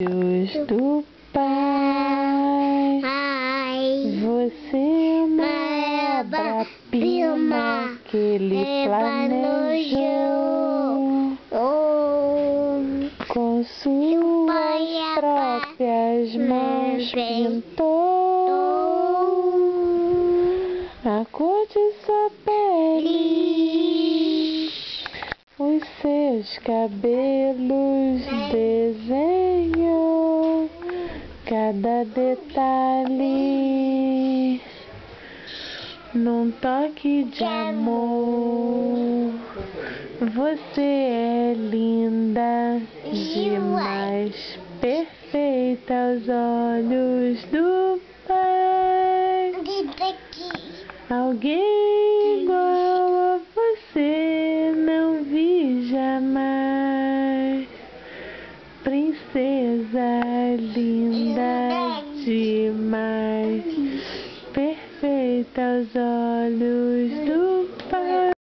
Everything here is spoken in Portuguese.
Deus do Pai, você é uma obra-prima que Ele planejou com suas próprias mãos pintou a cor de sua pele, os seus cabelos desenhou cada detalhe num toque de amor. Você é linda demais, perfeita aos olhos do Pai. Alguém igual a você não vi jamais. Princesa linda demais, perfeita aos olhos do